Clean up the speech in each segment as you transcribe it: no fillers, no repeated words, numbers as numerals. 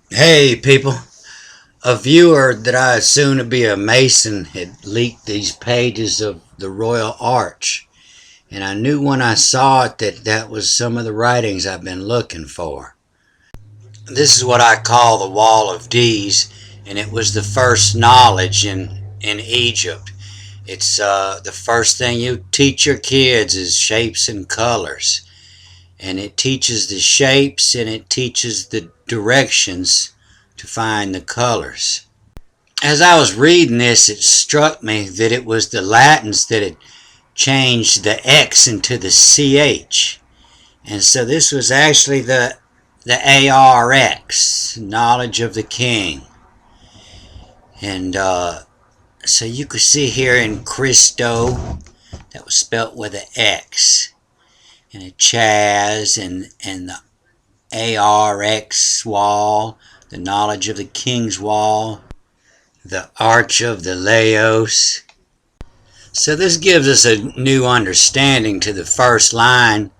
Hey people, a viewer that I assume to be a Mason had leaked these pages of the Royal Arch, and I knew when I saw it that that was some of the writings I've been looking for. This is what I call the Wall of D's, and it was the first knowledge in Egypt. It's the first thing you teach your kids is shapes and colors, and it teaches the shapes and it teaches the directions to find the colors. As I was reading this, it struck me that it was the Latins that had changed the X into the CH. And so this was actually the ARX, knowledge of the king. And so you could see here in Christo, that was spelt with an X. And a Chaz and the ARX wall, the knowledge of the king's wall, the Arch of the Laos. So this gives us a new understanding to the first line.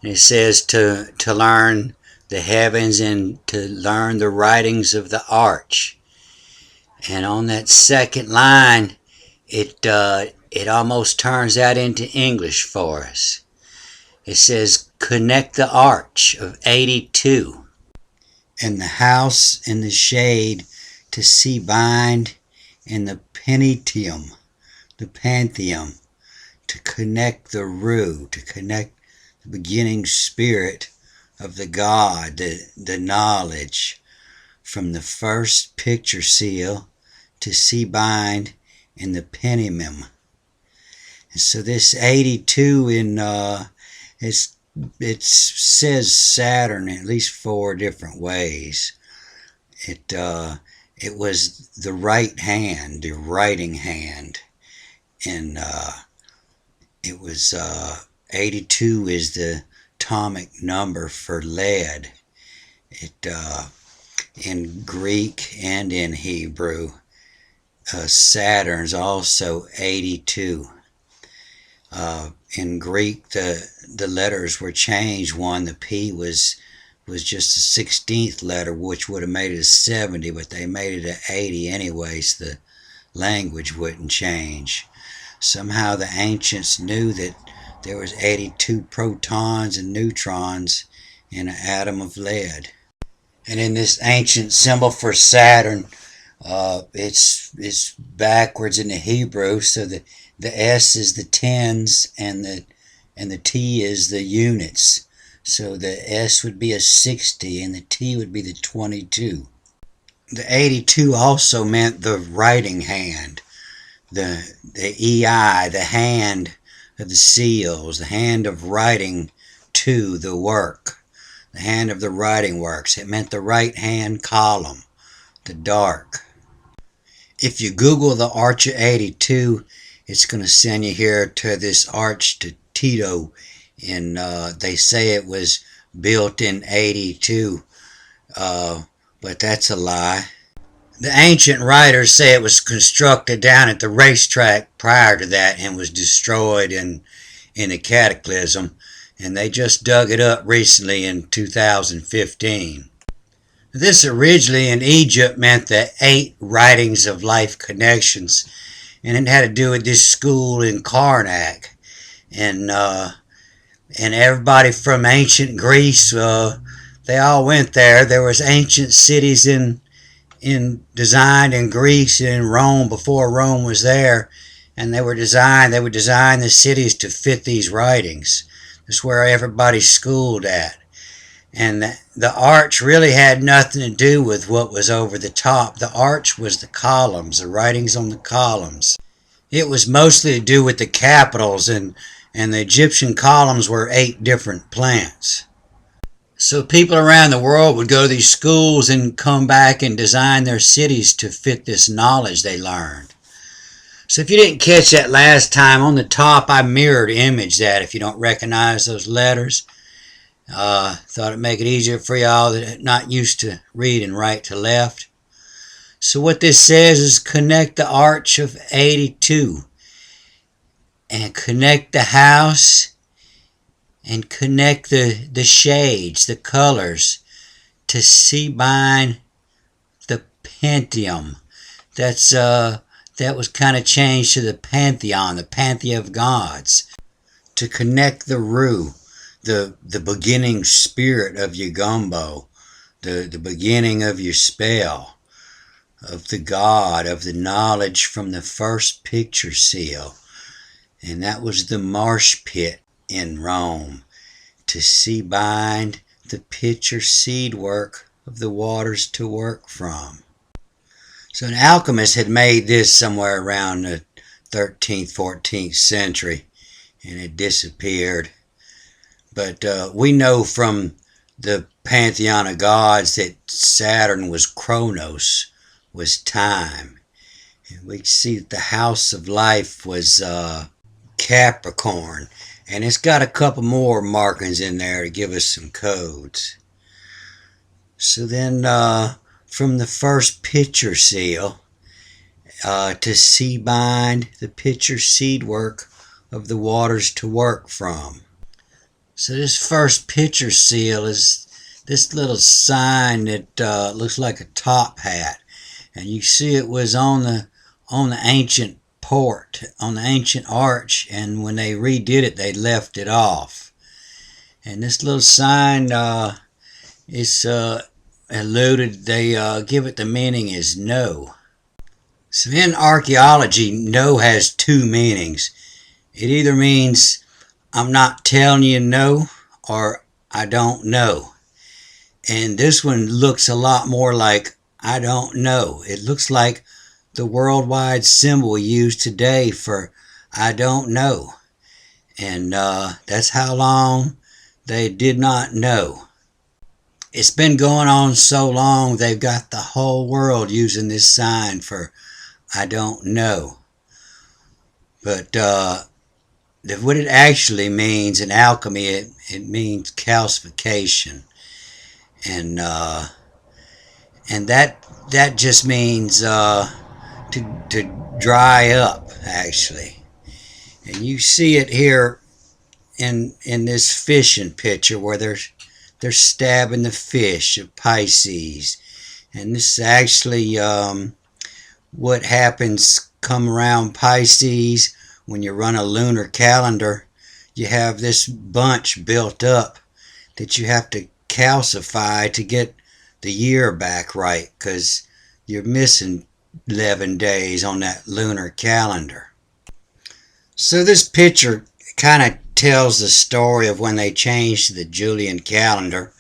And it says to learn the heavens and to learn the writings of the arch. And on that second line, it almost turns that into English for us. It says connect the arch of 82 and the house in the shade to see bind in the penitium, the pantheon, to connect the rue, to connect the beginning spirit of the God, the knowledge, from the first picture seal to see bind in the penimum. And so this 82 in it says Saturn in at least 4 different ways. It was the right hand, the writing hand, and it was 82 is the atomic number for lead. It in Greek and in Hebrew, Saturn's also 82. In Greek, the letters were changed. One, the P was just the 16th letter, which would have made it a 70, but they made it a 80 anyway, so the language wouldn't change. Somehow the ancients knew that there was 82 protons and neutrons in an atom of lead. And in this ancient symbol for Saturn, it's backwards in the Hebrew, so the S is the tens and the T is the units. So the S would be a 60 and the T would be the 22. The 82 also meant the writing hand, the EI, the hand of the seals, the hand of writing to the work, the hand of the writing works. It meant the right hand column, the dark. If you Google the Arch of 82, it's going to send you here to this arch to Tito, and they say it was built in 82, but that's a lie. The ancient writers say it was constructed down at the racetrack prior to that and was destroyed in a cataclysm, and they just dug it up recently in 2015. This originally in Egypt meant the 8 writings of life connections, and it had to do with this school in Karnak, and everybody from ancient Greece, they all went there. There was ancient cities designed in Greece and in Rome before Rome was there, and they would design the cities to fit these writings. That's where everybody schooled at. And the arch really had nothing to do with what was over the top. The arch was the columns, the writings on the columns. It was mostly to do with the capitals, and the Egyptian columns were 8 different plants. So people around the world would go to these schools and come back and design their cities to fit this knowledge they learned. So if you didn't catch that last time, on the top I mirrored image that if you don't recognize those letters. Thought it'd make it easier for y'all that are not used to read and write to left. So what this says is connect the arch of 82 and connect the house and connect the shades, the colors to see bind Pantheon. That was kind of changed to the Pantheon, the Pantheon of gods, to connect the Ru, the beginning spirit of your gumbo, the beginning of your spell, of the God, of the knowledge from the first picture seal. And that was the Marsh Pit in Rome, to see bind the picture seed work of the waters to work from. So an alchemist had made this somewhere around the 13th, 14th century, and it disappeared. But we know from the pantheon of gods that Saturn was Chronos, was time. And we see that the house of life was Capricorn. And it's got a couple more markings in there to give us some codes. So then from the first picture seal to see bind the picture seed work of the waters to work from. So this first picture seal is this little sign that looks like a top hat. And you see it was on the ancient port, on the ancient arch, and when they redid it, they left it off. And this little sign is alluded, they give it the meaning as no. So in archaeology, no has two meanings. It either means I'm not telling you no, or I don't know. And this one looks a lot more like I don't know. It looks like the worldwide symbol used today for I don't know. And that's how long they did not know. It's been going on so long, they've got the whole world using this sign for I don't know. But what it actually means in alchemy, it means calcification. And that just means to dry up, actually. And you see it here in this fishing picture where they're stabbing the fish of Pisces. And this is actually what happens come around Pisces when you run a lunar calendar. You have this bunch built up that you have to calcify to get the year back right, because you're missing 11 days on that lunar calendar. So this picture kind of tells the story of when they changed the Julian calendar.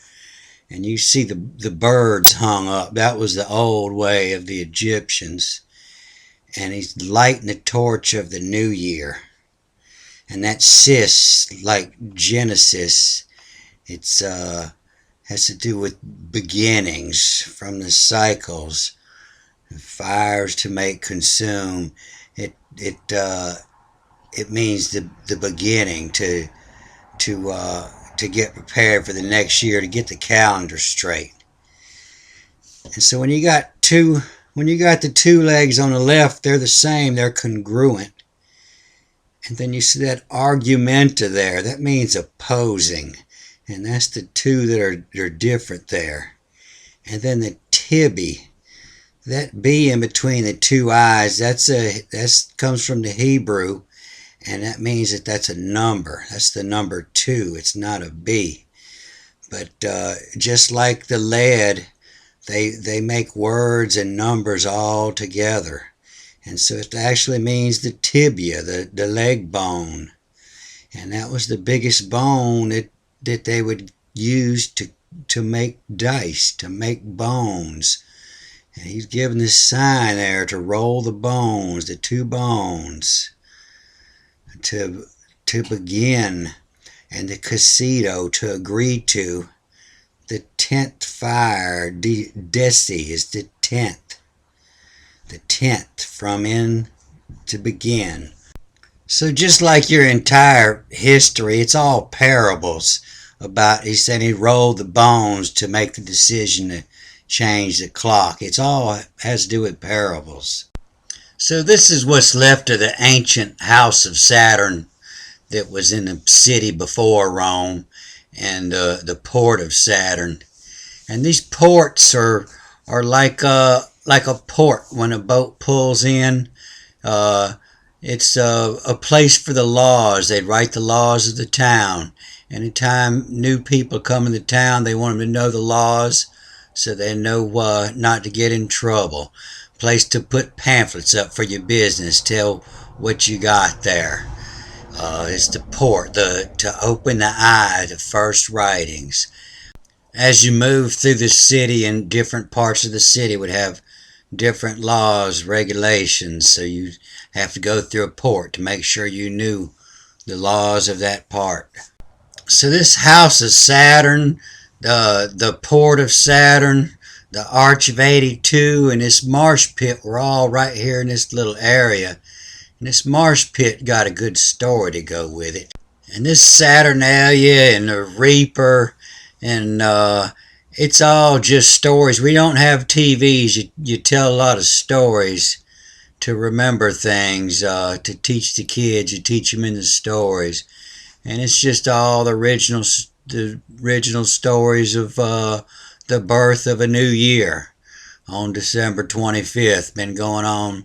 And you see the birds hung up. That was the old way of the Egyptians. And he's lighting the torch of the new year. And that cis, like Genesis, it's has to do with beginnings from the cycles, fires to make consume. It means the beginning to get prepared for the next year, to get the calendar straight. And so when you got the two legs on the left, they're the same, they're congruent. And then you see that argumenta there, that means opposing. And that's the two that are different there. And then the tibi, that B in between the two eyes, that comes from the Hebrew, and that means that's a number. That's the number 2. It's not a B. But just like the lead, they make words and numbers all together. And so it actually means the tibia, the leg bone. And that was the biggest bone that they would use to make dice, to make bones. And he's given this sign there to roll the bones, the two bones, to begin, and the casito, to agree to. The 10th fire, deci is the 10th. The 10th, from in to begin. So just like your entire history, it's all parables about, he said he rolled the bones to make the decision to change the clock. It's all has to do with parables. So this is what's left of the ancient house of Saturn that was in the city before Rome, and the port of Saturn. And these ports are like like a port when a boat pulls in. Uh, it's a place for the laws. They'd write the laws of the town. Anytime new people come into town, they want them to know the laws so they know not to get in trouble. Place to put pamphlets up for your business. Tell what you got there. It's the port, to open the eye to first writings. As you move through the city, and different parts of the city would have different laws, regulations, so you have to go through a port to make sure you knew the laws of that part. So this house of Saturn, the port of Saturn, the Arch of 82, and this marsh pit were all right here in this little area. And this marsh pit got a good story to go with it. And this Saturnalia and the Reaper, and it's all just stories. We don't have TVs. You tell a lot of stories to remember things, to teach the kids. You teach them in the stories. And it's just all the original stories of the birth of a new year on December 25th. Been going on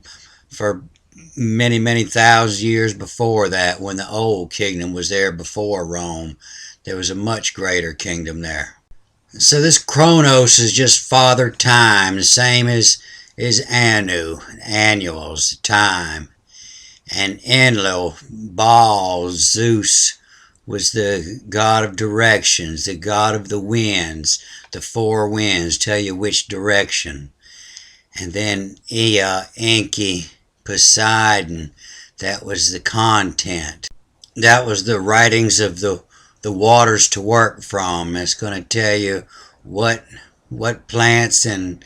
for many, many thousand years before that, when the old kingdom was there before Rome. There was a much greater kingdom there. So this Chronos is just Father Time, the same as Anu, annuals, time. And Enlil, Baal, Zeus, was the god of directions, the god of the winds. The four winds tell you which direction. And then Ea, Enki, Poseidon, that was the content. That was the writings of the waters to work from. It's going to tell you what plants and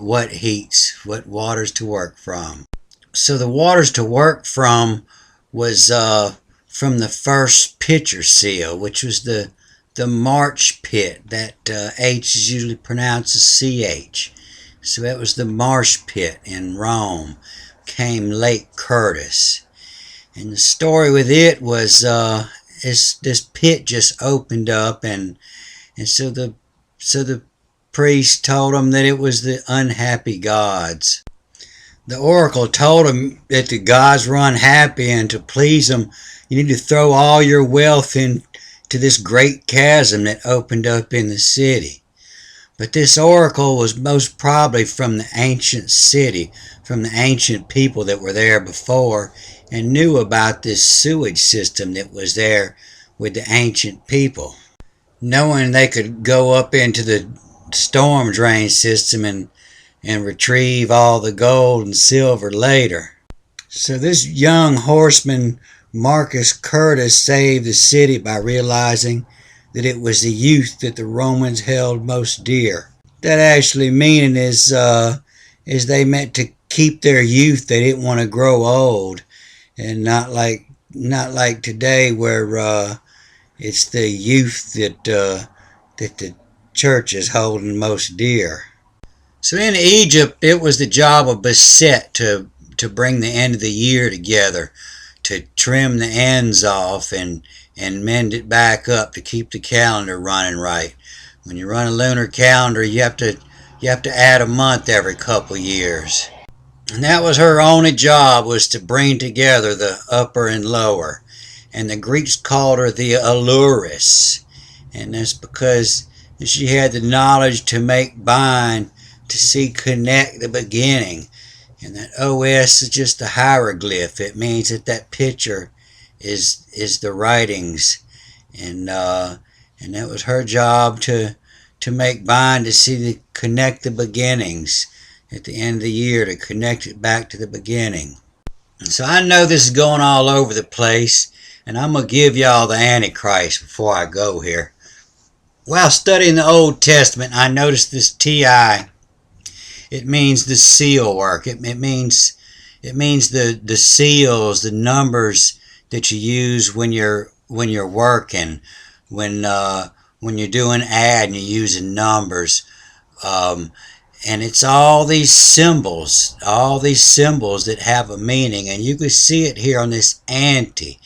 what heats, what waters to work from. So the waters to work from was from the first picture seal, which was the Marsh Pit. That H is usually pronounced as CH. So that was the Marsh Pit in Rome. Came Lake Curtis. And the story with it was this pit just opened up, and so the priest told them that it was the unhappy gods. The oracle told them that the gods were unhappy, and to please them, you need to throw all your wealth into this great chasm that opened up in the city. But this oracle was most probably from the ancient city, from the ancient people that were there before, and knew about this sewage system that was there with the ancient people, knowing they could go up into the storm drain system and retrieve all the gold and silver later. So this young horseman, Marcus Curtis, saved the city by realizing that it was the youth that the Romans held most dear. That actually meaning is they meant to keep their youth. They didn't want to grow old, and not like today where it's the youth that the church is holding most dear. So in Egypt, it was the job of Beset to bring the end of the year together, to trim the ends off and mend it back up to keep the calendar running right. When you run a lunar calendar, you have to add a month every couple years. And that was her only job, was to bring together the upper and lower. And the Greeks called her the Alluris. And that's because she had the knowledge to make bind, to see connect the beginning. And that OS is just a hieroglyph. It means that picture is the writings. And that was her job, to make bind, to see connect the beginnings at the end of the year, to connect it back to the beginning. And so I know this is going all over the place, and I'm going to give y'all the Antichrist before I go here. While studying the Old Testament, I noticed this TI. It means the seal work. It means the seals, the numbers that you use when you're working, when you're doing ad and you're using numbers, and it's all these symbols that have a meaning, and you can see it here on this anti,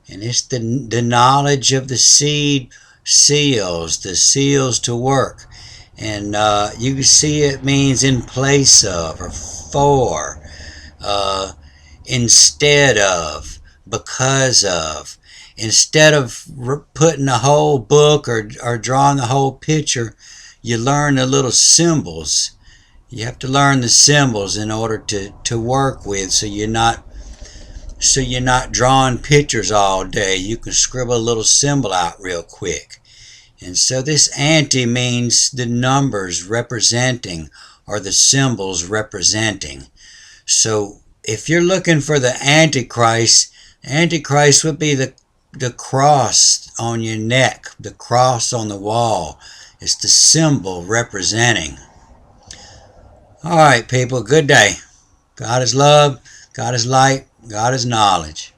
and it's the knowledge of the seed seals, the seals to work. And you can see it means in place of, or for, uh, instead of, because of. Instead of putting a whole book or drawing a whole picture, you learn the little symbols. You have to learn the symbols in order to work with, so you're not drawing pictures all day. You can scribble a little symbol out real quick. And so this anti means the numbers representing, or the symbols representing. So if you're looking for the Antichrist would be the cross on your neck, the cross on the wall. It's the symbol representing. All right, people, good day. God is love, God is light, God is knowledge.